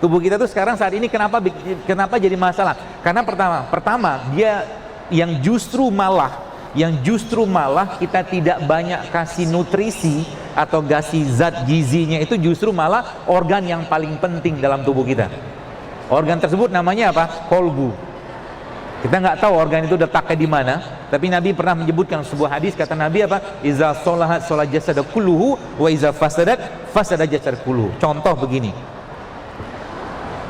Tubuh kita tuh sekarang saat ini kenapa jadi masalah? Karena pertama dia yang justru malah kita tidak banyak kasih nutrisi atau kasih zat gizinya, itu justru malah organ yang paling penting dalam tubuh kita. Organ tersebut namanya apa? Kolbu. Kita nggak tahu organ itu letaknya di mana, tapi Nabi pernah menyebutkan sebuah hadis, kata Nabi apa? Iza sholahat sholat jasad kulluhu wa iza fasadat fasada jasad kulluhu. Contoh begini.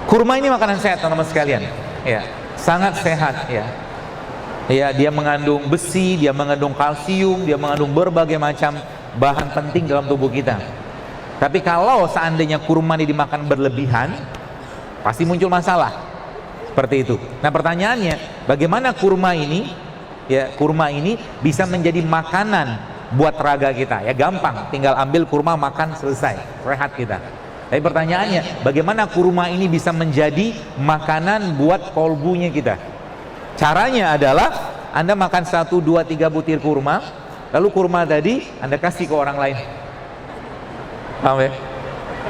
Kurma ini makanan sehat teman-teman sekalian. Ya, sangat sehat ya. Ya, dia mengandung besi, dia mengandung kalsium, dia mengandung berbagai macam bahan penting dalam tubuh kita. Tapi kalau seandainya kurma ini dimakan berlebihan, pasti muncul masalah. Seperti itu. Nah, pertanyaannya, bagaimana kurma ini bisa menjadi makanan buat raga kita? Ya gampang, tinggal ambil kurma makan selesai, rehat kita. Tapi pertanyaannya, bagaimana kurma ini bisa menjadi makanan buat kolbunya kita? Caranya adalah Anda makan 1, 2, 3 butir kurma, lalu kurma tadi Anda kasih ke orang lain. Paham ya?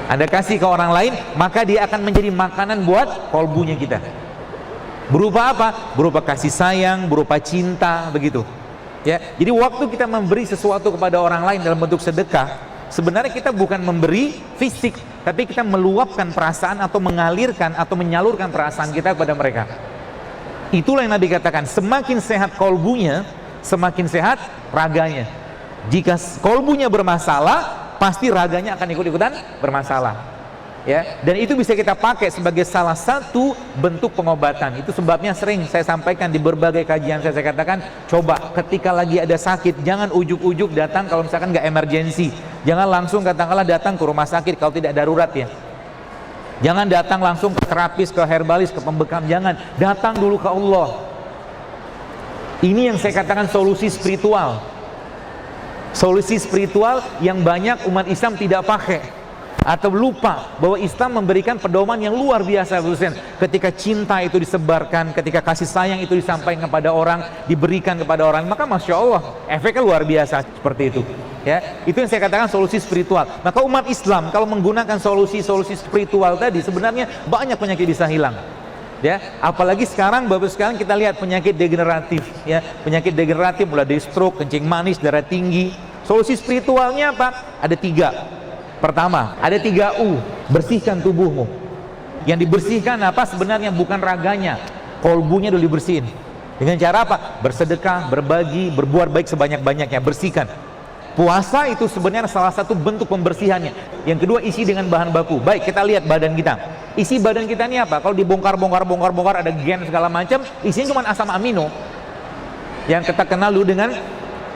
Anda kasih ke orang lain, maka dia akan menjadi makanan buat kolbunya kita. Berupa apa? Berupa kasih sayang, berupa cinta, begitu. Ya, jadi waktu kita memberi sesuatu kepada orang lain dalam bentuk sedekah, sebenarnya kita bukan memberi fisik, tapi kita meluapkan perasaan atau mengalirkan atau menyalurkan perasaan kita kepada mereka. Itulah yang Nabi katakan, semakin sehat kolbunya, semakin sehat raganya. Jika kolbunya bermasalah, pasti raganya akan ikut-ikutan bermasalah. Ya, dan itu bisa kita pakai sebagai salah satu bentuk pengobatan. Itu sebabnya sering saya sampaikan di berbagai kajian saya katakan, coba ketika lagi ada sakit, jangan ujuk-ujuk datang kalau misalkan nggak emergensi. Jangan langsung katakanlah datang ke rumah sakit kalau tidak darurat ya. Jangan datang langsung ke terapis, ke herbalis, ke pembekam. Jangan, datang dulu ke Allah. Ini yang saya katakan solusi spiritual. Solusi spiritual yang banyak umat Islam tidak pakai atau lupa bahwa Islam memberikan pedoman yang luar biasa. Ketika cinta itu disebarkan, ketika kasih sayang itu disampaikan kepada orang, diberikan kepada orang, maka Masya Allah efeknya luar biasa. Seperti itu ya, itu yang saya katakan solusi spiritual. Maka umat Islam kalau menggunakan solusi-solusi spiritual tadi, sebenarnya banyak penyakit bisa hilang ya. Apalagi sekarang, bapak sekalian, kita lihat penyakit degeneratif ya, penyakit degeneratif mulai dari stroke, kencing manis, darah tinggi. Solusi spiritualnya apa? Ada 3. Pertama, ada 3 U, bersihkan tubuhmu. Yang dibersihkan apa? Sebenarnya bukan raganya, kolbunya dulu dibersihin. Dengan cara apa? Bersedekah, berbagi, berbuat baik sebanyak-banyaknya, bersihkan. Puasa itu sebenarnya salah satu bentuk pembersihannya. Yang kedua, isi dengan bahan baku. Baik, kita lihat badan kita. Isi badan kita ini apa? Kalau dibongkar, ada gen segala macam, isinya cuma asam amino. Yang kita kenal dulu dengan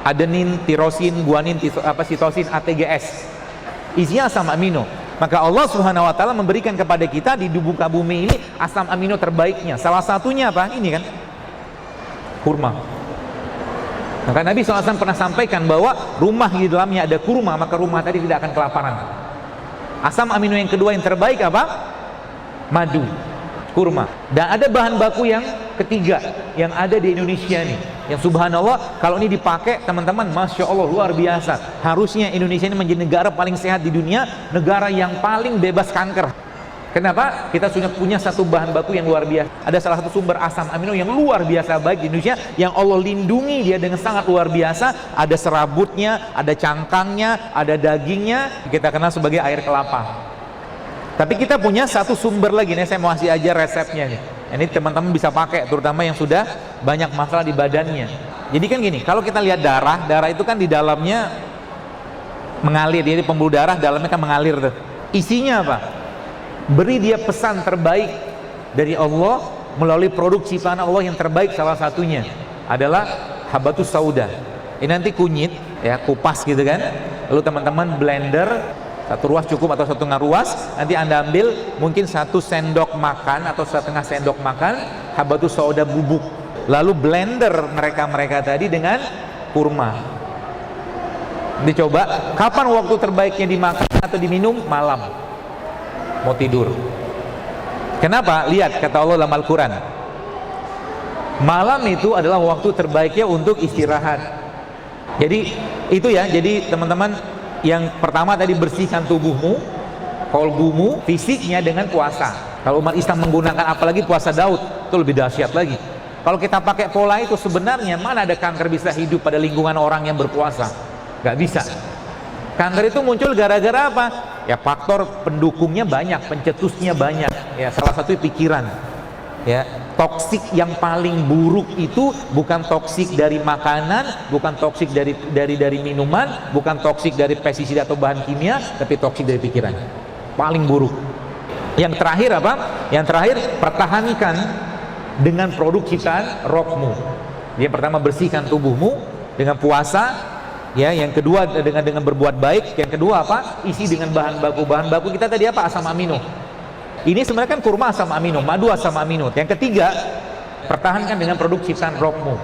adenin, tirosin, guanin, sitosin, ATGS. Isinya asam amino. Maka Allah Subhanahu wa taala memberikan kepada kita di muka bumi ini asam amino terbaiknya. Salah satunya apa? Ini kan kurma. Maka Nabi SAW pernah sampaikan bahwa rumah di dalamnya ada kurma, maka rumah tadi tidak akan kelaparan. Asam amino yang kedua yang terbaik apa? Madu, kurma. Dan ada bahan baku yang ketiga yang ada di Indonesia nih, yang subhanallah kalau ini dipakai teman-teman, Masya Allah luar biasa. Harusnya Indonesia ini menjadi negara paling sehat di dunia, negara yang paling bebas kanker. Kenapa? Kita sudah punya satu bahan baku yang luar biasa. Ada salah satu sumber asam amino yang luar biasa baik di Indonesia, yang Allah lindungi dia dengan sangat luar biasa. Ada serabutnya, ada cangkangnya, ada dagingnya, kita kenal sebagai air kelapa. Tapi kita punya satu sumber lagi nih, saya mau kasih aja resepnya nih. Ini teman-teman bisa pakai, terutama yang sudah banyak masalah di badannya. Jadi kan gini, kalau kita lihat darah itu kan di dalamnya mengalir, jadi pembuluh darah dalamnya kan mengalir tuh. Isinya apa? Beri dia pesan terbaik dari Allah melalui produk ciptaan Allah yang terbaik, salah satunya adalah habatus sauda. Ini nanti kunyit ya, kupas gitu kan. Lalu teman-teman blender, 1 ruas cukup atau 1,5 ruas, nanti Anda ambil mungkin 1 sendok makan atau 1/2 sendok makan habatus sauda bubuk, lalu blender mereka tadi dengan kurma. Dicoba, kapan waktu terbaiknya dimakan atau diminum? Malam, mau tidur. Kenapa? Lihat kata Allah dalam Al-Quran, malam itu adalah waktu terbaiknya untuk istirahat. Jadi itu ya, jadi teman-teman, yang pertama tadi bersihkan tubuhmu, kolbumu, fisiknya dengan puasa. Kalau umat Islam menggunakan apalagi puasa Daud, itu lebih dahsyat lagi. Kalau kita pakai pola itu, sebenarnya mana ada kanker bisa hidup pada lingkungan orang yang berpuasa? Gak bisa. Kanker itu muncul gara-gara apa? Ya faktor pendukungnya banyak, pencetusnya banyak. Ya salah satu pikiran. Ya, toksik yang paling buruk itu bukan toksik dari makanan, bukan toksik dari minuman, bukan toksik dari pestisida atau bahan kimia, tapi toksik dari pikiran. Paling buruk. Yang terakhir apa? Yang terakhir, pertahankan dengan produk ciptaan rohmu. Yang pertama, bersihkan tubuhmu dengan puasa. Ya, yang kedua dengan berbuat baik. Yang kedua apa? Isi dengan bahan baku. Bahan baku kita tadi apa? Asam amino. Ini sebenarnya kan kurma asam amino, madu asam amino. Yang ketiga, pertahankan dengan produk ciptaan rohmu.